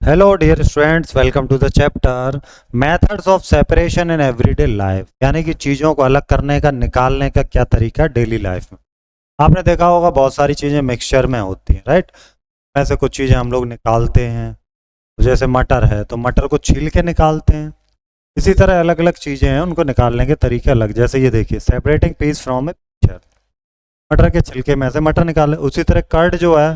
Hello dear students, welcome to the chapter methods of separation in everyday life. यानी कि चीज़ों को अलग करने का, निकालने का क्या तरीका है डेली लाइफ में। आपने देखा होगा बहुत सारी चीज़ें मिक्सचर में होती हैं, राइट। ऐसे कुछ चीज़ें हम लोग निकालते हैं, जैसे मटर है तो मटर को छील के निकालते हैं। इसी तरह अलग अलग चीज़ें हैं, उनको निकालने के तरीके अलग। जैसे ये देखिए, separating piece from a picture, मटर के छिलके में से मटर निकाले। उसी तरह कर्ड जो है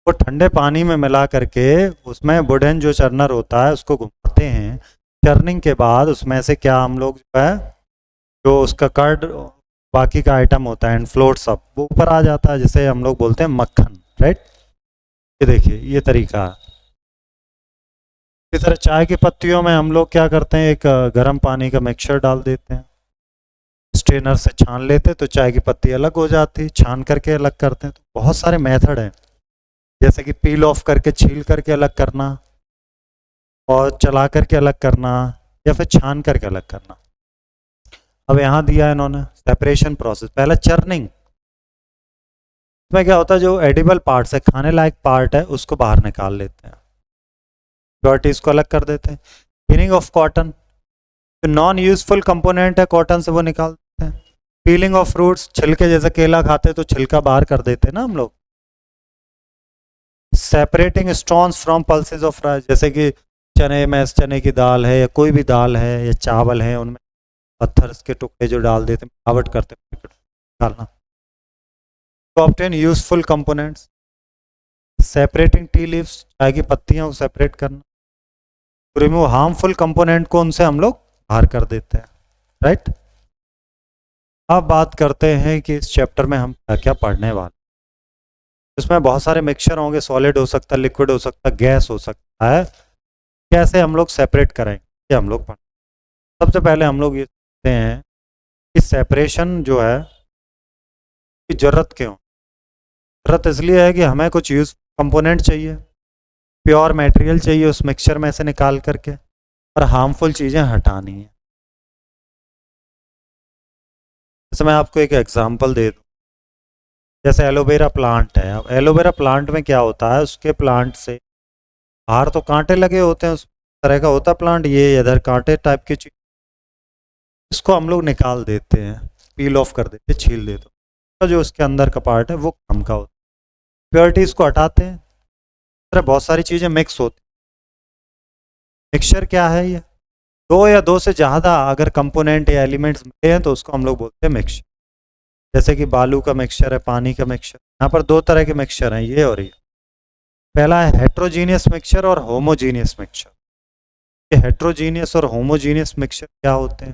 वो ठंडे पानी में मिला करके उसमें वुडन जो चर्नर होता है उसको घुमाते हैं। चर्निंग के बाद उसमें से क्या हम लोग जो है, जो उसका कर्ड बाकी का आइटम होता है एंड फ्लोट सब वो ऊपर आ जाता है, जिसे हम लोग बोलते हैं मक्खन, राइट। ये देखिए, ये तरीका है। इसी तरह चाय की पत्तियों में हम लोग क्या करते हैं, एक गर्म पानी का मिक्सचर डाल देते हैं, स्ट्रेनर से छान लेते हैं तो चाय की पत्ती अलग हो जाती, छान करके अलग करते हैं। तो बहुत सारे मेथड हैं, जैसे कि पील ऑफ करके, छील करके अलग करना, और चला करके अलग करना, या फिर छान करके अलग करना। अब यहाँ दिया है इन्होंने सेपरेशन प्रोसेस। पहला चर्निंग में क्या होता है, जो एडिबल पार्ट्स है, खाने लायक पार्ट है, उसको बाहर निकाल लेते हैं, डर्टीज को अलग कर देते हैं। क्लीनिंग ऑफ कॉटन, जो नॉन यूजफुल कंपोनेंट है कॉटन से वो निकाल देते हैं। पीलिंग ऑफ फ्रूट्स, छिलके, जैसे केला खाते तो छिलका बाहर कर देते हैं ना हम लोग। Separating stones from pulses of rice, जैसे कि चने में, चने की दाल है या कोई भी दाल है या चावल है, उनमें पत्थर के टुकड़े जो डाल देते हैं, मिलावट करते हैं, डालना। To obtain useful components, separating tea leaves, चाय की पत्तियों को सेपरेट करना। टू रिमूव हार्मफुल कंपोनेंट को उनसे हम लोग बाहर कर देते हैं, राइट। अब बात करते हैं कि इस चैप्टर में हम क्या क्या पढ़ने वाले। इसमें बहुत सारे मिक्सचर होंगे, सॉलिड हो सकता है, लिक्विड हो सकता है, गैस हो सकता है। कैसे हम लोग सेपरेट करेंगे, ये हम लोग पढ़। सबसे पहले हम लोग ये देखते हैं कि सेपरेशन जो है की ज़रूरत क्यों। ज़रूरत इसलिए है कि हमें कुछ यूज कंपोनेंट चाहिए, प्योर मटेरियल चाहिए उस मिक्सचर में से निकाल करके, और हार्मफुल चीज़ें हटानी है। जैसे मैं आपको एक एग्जांपल दे दूँ, जैसे एलोवेरा प्लांट है। अब एलोवेरा प्लांट में क्या होता है, उसके प्लांट से बाहर तो कांटे लगे होते हैं, उस तरह का होता है प्लांट, ये इधर कांटे टाइप की चीज, इसको हम लोग निकाल देते हैं, पील ऑफ कर देते हैं, छील देते हैं। तो जो उसके अंदर का पार्ट है वो काम का होता है, प्योरिटीज को हटाते हैं। इस तरह बहुत सारी चीज़ें मिक्स होती हैं। मिक्सचर क्या है, ये दो या दो से ज़्यादा अगर कंपोनेंट या एलिमेंट्स मिले हैं तो उसको हम लोग बोलते हैं मिक्सचर। जैसे कि बालू का मिक्सचर है, पानी का मिक्सचर। यहाँ पर दो तरह के मिक्सचर हैं, ये और ये। पहला है हेट्रोजीनियस मिक्सचर और होमोजीनियस मिक्सचर। ये हेट्रोजीनियस और होमोजीनियस मिक्सचर क्या होते हैं।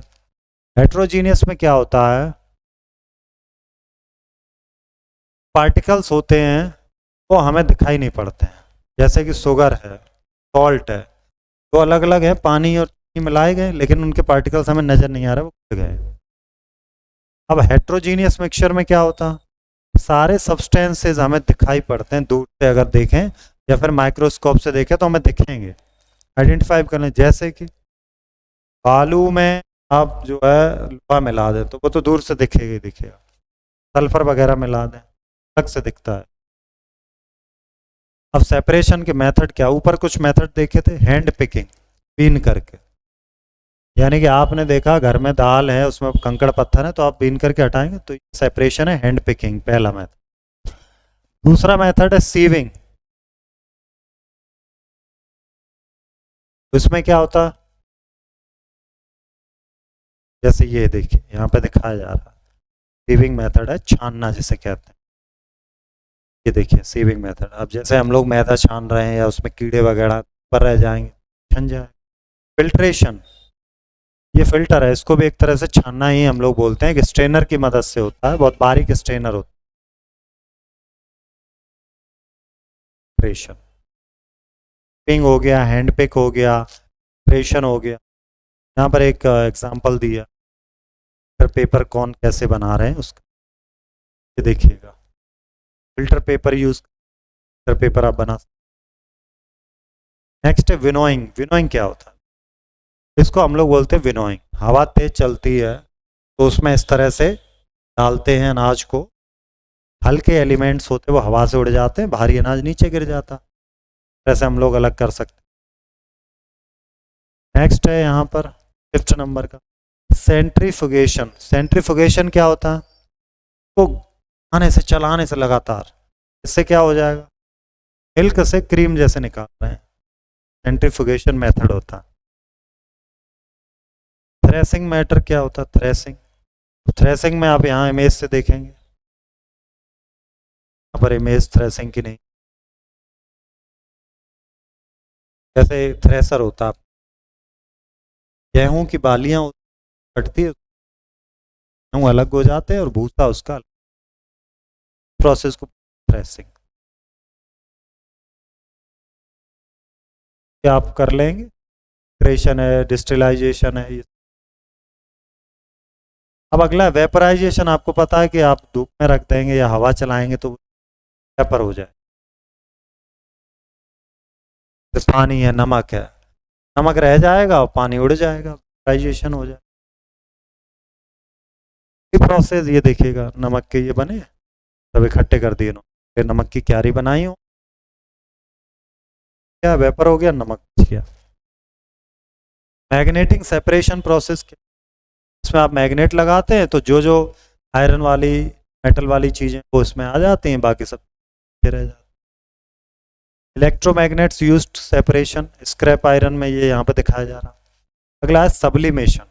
हेट्रोजीनियस में क्या होता है, पार्टिकल्स होते हैं वो हमें दिखाई नहीं पड़ते हैं। जैसे कि शुगर है, सॉल्ट है, वो अलग अलग है, पानी और चीनी मिलाए गए, लेकिन उनके पार्टिकल्स हमें नज़र नहीं आ रहे, वो खुद गए। अब हेट्रोजीनियस मिक्सचर में क्या होता, सारे सब्सटेंसेस हमें दिखाई पड़ते हैं दूर से, अगर देखें या फिर माइक्रोस्कोप से देखें तो हमें दिखेंगे, आइडेंटिफाई कर लें। जैसे कि बालू में आप जो है लोहा मिला दें तो वो तो दूर से दिखेगा ही दिखेगा, सल्फर वगैरह मिला दें अलग से दिखता है। अब सेपरेशन के मेथड क्या, ऊपर कुछ मेथड देखे थे, हैंड पिकिंग, बीन करके। यानी कि आपने देखा घर में दाल है, उसमें कंकड़ पत्थर है, तो आप बीन करके हटाएंगे, तो सेपरेशन है हैंड पिकिंग, पहला मेथड। दूसरा मेथड है सीविंग। उसमें क्या होता, जैसे ये देखिए यहाँ पे दिखाया जा रहा है, सीविंग मेथड है, छानना जिसे कहते हैं। ये देखिए सीविंग मेथड। अब जैसे हम लोग मैदा छान रहे हैं या उसमें कीड़े वगैरह पर रह जाएंगे, छन जाए। फिल्ट्रेशन, ये फिल्टर है, इसको भी एक तरह से छानना ही हम लोग बोलते हैं, कि स्ट्रेनर की मदद से होता है, बहुत बारीक स्ट्रेनर होता है। फिल्ट्रेशन, पिंग हो गया, हैंड पिक हो गया, फिल्ट्रेशन हो गया। यहाँ पर एक एग्जांपल दिया, पेपर कौन कैसे बना रहे हैं उसका, ये देखिएगा। Filter paper use, filter paper आप बना। नेक्स्ट है विनोइंग। विनोइंग क्या होता है, इसको हम लोग बोलते हैं विनोइंग। हवा तेज चलती है तो उसमें इस तरह से डालते हैं अनाज को, हल्के एलिमेंट्स होते हैं वो हवा से उड़ जाते हैं, भारी अनाज नीचे गिर जाता है। ऐसे हम लोग अलग कर सकते हैं। नेक्स्ट है यहाँ पर 5th नंबर का सेंट्रीफुगेशन। सेंट्रीफुगेशन क्या होता है? वो आने से चलाने से लगातार, इससे क्या हो जाएगा? मिल्क से क्रीम जैसे निकाल रहे हैं, सेंट्रीफुगेशन मेथड होता है। थ्रेसिंग मैटर क्या होता है? थ्रेसिंग, थ्रेसिंग में आप यहाँ इमेज से देखेंगे, यहाँ पर इमेज थ्रेसिंग की नहीं, जैसे थ्रेसर होता है, गेहूं की बालियां कटती है, गेहूं अलग हो जाते हैं और भूसा उसका, प्रोसेस को थ्रेसिंग। क्या आप कर लेंगे? क्रेशन है, डिस्टिलाइजेशन है ये। अब अगला वेपराइजेशन। आपको पता है कि आप धूप में रख देंगे या हवा चलाएंगे तो वेपर हो जाए। जैसे पानी है, नमक है, नमक रह जाएगा और पानी उड़ जाएगा, वेपराइजेशन हो जाए। ये प्रोसेस ये देखिएगा, नमक के ये बने सब इकट्ठे कर दिए, फिर नमक की क्यारी बनाई हो, क्या वेपर हो गया, नमक बच गया। मैग्नेटिक सेपरेशन प्रोसेस, इसमें आप मैग्नेट लगाते हैं तो जो जो आयरन वाली, मेटल वाली चीज़ें वो इसमें आ जाती हैं, बाकी सब रह जाते। Electromagnets used separation, scrap iron में ये यहाँ पे दिखाया जा रहा। अगला है सब्लिमेशन।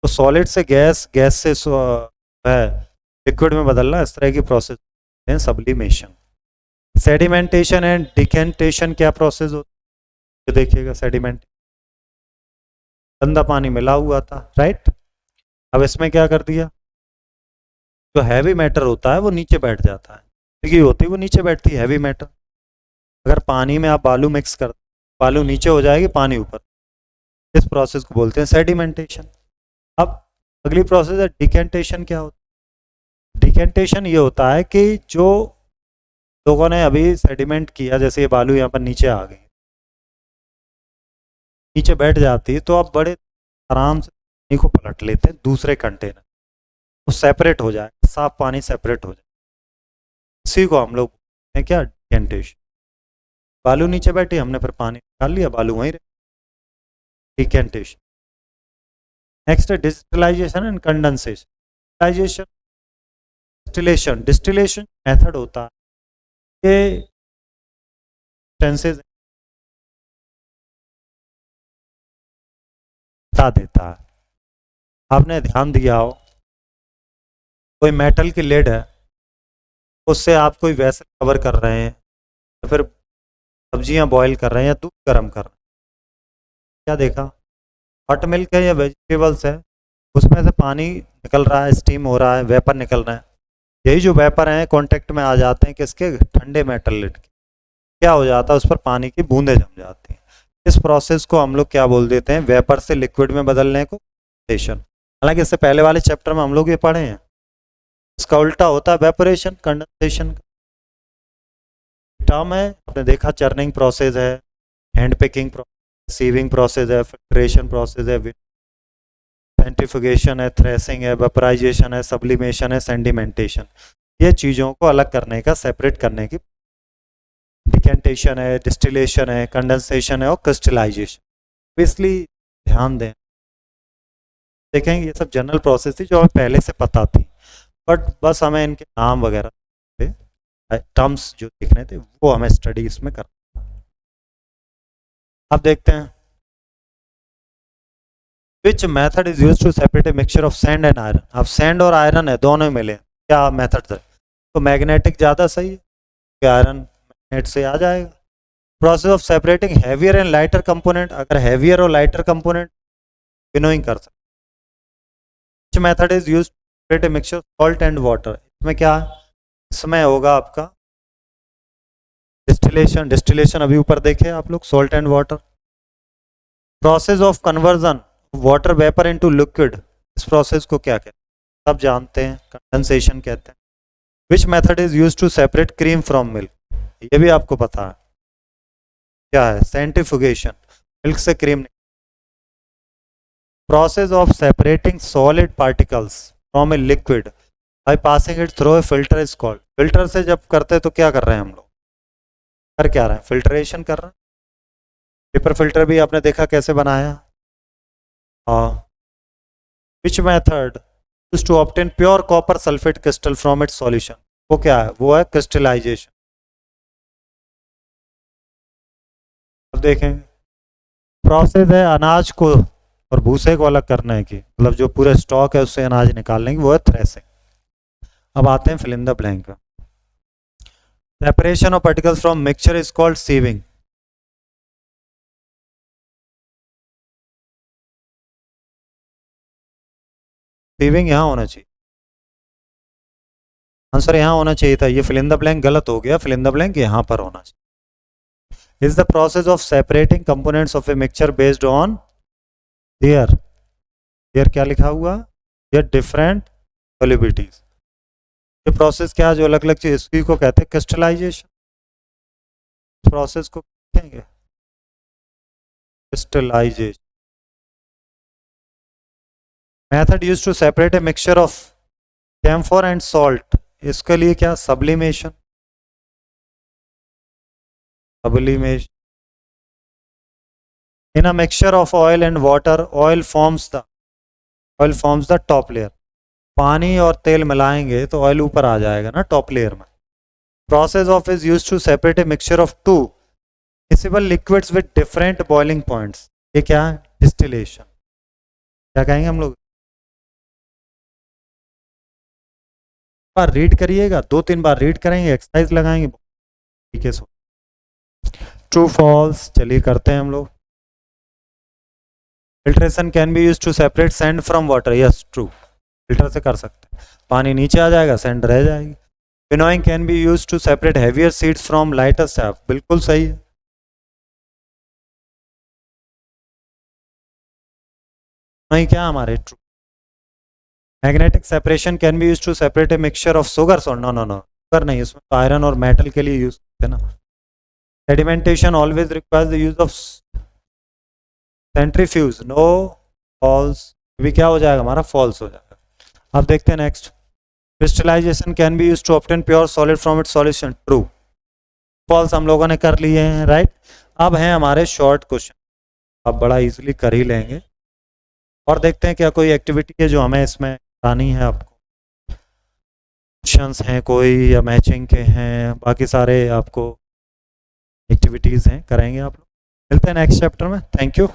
तो सॉलिड से गैस, गैस से है लिक्विड में बदलना, इस तरह की प्रोसेस है सब्लिमेशन। सेडिमेंटेशन एंड डिकेंटेशन क्या प्रोसेस होता है? देखिएगा, सेडिमेंट गंदा पानी मिला हुआ था, राइट। अब इसमें क्या कर दिया, जो हैवी मैटर होता है वो नीचे बैठ जाता है, क्योंकि होती है वो नीचे बैठती है हैवी मैटर। अगर पानी में आप बालू मिक्स कर, बालू नीचे हो जाएगी, पानी ऊपर, इस प्रोसेस को बोलते हैं सेडिमेंटेशन। अब अगली प्रोसेस है डिकेंटेशन। क्या होता है डिकेंटेशन? ये होता है कि जो लोगों ने अभी सेडिमेंट किया, जैसे ये बालू यहाँ पर नीचे आ गई, नीचे बैठ जाती है, तो आप बड़े आराम से पानी को पलट लेते हैं दूसरे कंटेनर, वो सेपरेट हो जाए, साफ पानी सेपरेट हो जाए, इसी को हम लोग बोलते हैं क्या, डिकेंटेशन। बालू नीचे बैठी, हमने फिर पानी निकाल लिया, बालू वहीं रहे, डिकेंटेशन। नेक्स्ट है distillization and condensation. Distillization, distillation, distillation method होता है ये सेंसेस बता देता है। आपने ध्यान दिया हो, कोई मेटल की लेड है, उससे आप कोई वैसे कवर कर रहे हैं, या फिर सब्जियां बॉईल कर रहे हैं या दूध गर्म कर रहे हैं, क्या देखा, हॉट मिल्क है या वेजिटेबल्स है, उसमें से पानी निकल रहा है, स्टीम हो रहा है, वेपर निकल रहा है। यही जो वेपर हैं कांटेक्ट में आ जाते हैं किसके, ठंडे मेटल लेड के, क्या हो जाता है, उस पर पानी की बूंदें जम जाती हैं। इस प्रोसेस को हम लोग क्या बोल देते हैं, वेपर से लिक्विड में बदलने को कंडेंसेशन। हालांकि इससे पहले वाले चैप्टर में हम लोग ये पढ़े हैं, इसका उल्टा होता है वेपोरेशन, कंडेंसेशन का टर्म है। आपने देखा चर्निंग प्रोसेस है, hand picking process, sieving process है, फिल्ट्रेशन प्रोसेस है, सेंट्रीफ्यूगेशन है, थ्रेसिंग है, वेपराइजेशन है, सब्लिमेशन है, सेडिमेंटेशन। ये चीज़ों को अलग करने का, सेपरेट करने की, डिकेंटेशन है, डिस्टिलेशन है, कंडेंसेशन है और क्रिस्टलाइजेशन। इसलिए ध्यान दें, देखेंगे ये सब जनरल प्रोसेस थी जो हमें पहले से पता थी, बट बस हमें इनके नाम वगैरह टर्म्स जो दिखने थे वो हमें स्टडी इसमें करना था। अब देखते हैं which method is use to separate a mixture of sand and iron. अब सैंड और आयरन है, दोनों मिले, क्या मेथड है, तो मैग्नेटिक ज़्यादा सही है, कि आयरन मैग्नेट से आ जाएगा। Process of separating heavier and lighter component, अगर हैवियर और लाइटर कंपोनेंट विनोइंग कर सकते। Method is use to separate a mixture salt and water, इसमें क्या है, इसमें होगा आपका डिस्टिलेशन। डिस्टिलेशन अभी ऊपर देखे आप लोग, salt and water. Process of conversion water vapour into liquid, इस प्रोसेस को क्या कहते हैं, सब जानते हैं, कंडेंसेशन कहते हैं। Which method is use to separate cream from milk, ये भी आपको पता है क्या है, सेंट्रीफ्यूगेशन, मिल्क से cream. Process of separating solid particles from a liquid by passing it through a filter is called. Filter से जब करते हैं तो क्या कर रहे हैं हम लोग, कर क्या रहे हैं, फिल्ट्रेशन कर रहे हैं। पेपर फिल्टर भी आपने देखा कैसे बनाया। हाँ, which method use to obtain pure copper sulphate crystal from its solution, वो क्या है, वो है क्रिस्टलाइजेशन। अब देखेंगे प्रोसेस है अनाज को और भूसे को अलग करने की, मतलब जो पूरे स्टॉक है उससे अनाज निकालने की, वो है थ्रेसिंग। अब आते हैं fill in the blank. Separation of particles from mixture is called sieving. Sieving यहाँ होना चाहिए, आंसर यहाँ होना चाहिए था, ये फिल इन द ब्लैंक गलत हो गया, फिल इन द ब्लैंक यहाँ पर होना चाहिए। Is the process of separating components of a mixture based on their, their क्या लिखा हुआ, देयर डिफरेंट सॉल्युबिलिटीज। ये प्रोसेस क्या है जो अलग अलग चीज, इसकी को कहते हैं क्रिस्टलाइजेशन। प्रोसेस को कहेंगे crystallisation. Method use to separate a mixture of camphor and salt, इसके लिए क्या, sublimation. Sublimation in a mixture of oil and water, oil forms the top layer. पानी और तेल मिलाएंगे तो ऑयल ऊपर आ जाएगा ना टॉप लेयर में। Process of is use to separate a mixture of two miscible liquids with different boiling points, ये क्या है, डिस्टिलेशन। क्या कहेंगे हम लोग, बार रीड करिएगा, 2-3 बार रीड करेंगे, एक्सरसाइज लगाएंगे, ठीक है। सो ट्रू फॉल्स, चलिए करते हैं हम लोग। Filtration can be use to separate sand from water, yes true, filter से कर सकते हैं, पानी नीचे आ जाएगा, सैंड रह जाएगी। Winnowing can be use to separate heavier seeds from lighter chaff, बिल्कुल सही है। नहीं क्या हमारे true. Magnetic separation can be use to separate a mixture of sugar, no no no, sugar नहीं, उसमें तो आयरन और मेटल के लिए यूज करते हैं ना। Sedimentation always requires the use of centrifuge, no, false, भी क्या हो जाएगा हमारा, फॉल्स हो जाएगा। अब देखते हैं next. Crystallisation can be use to obtain pure solid from its solution, true. False हम लोगों ने कर लिए हैं, राइट। अब हैं हमारे शॉर्ट क्वेश्चन, अब बड़ा इजीली कर ही लेंगे, और देखते हैं क्या कोई एक्टिविटी है जो हमें इसमें करानी है आपको। क्वेश्चंस हैं कोई या मैचिंग के हैं, बाकी सारे आपको एक्टिविटीज़ हैं, करेंगे आप लोग। मिलते हैं नेक्स्ट चैप्टर में, थैंक यू।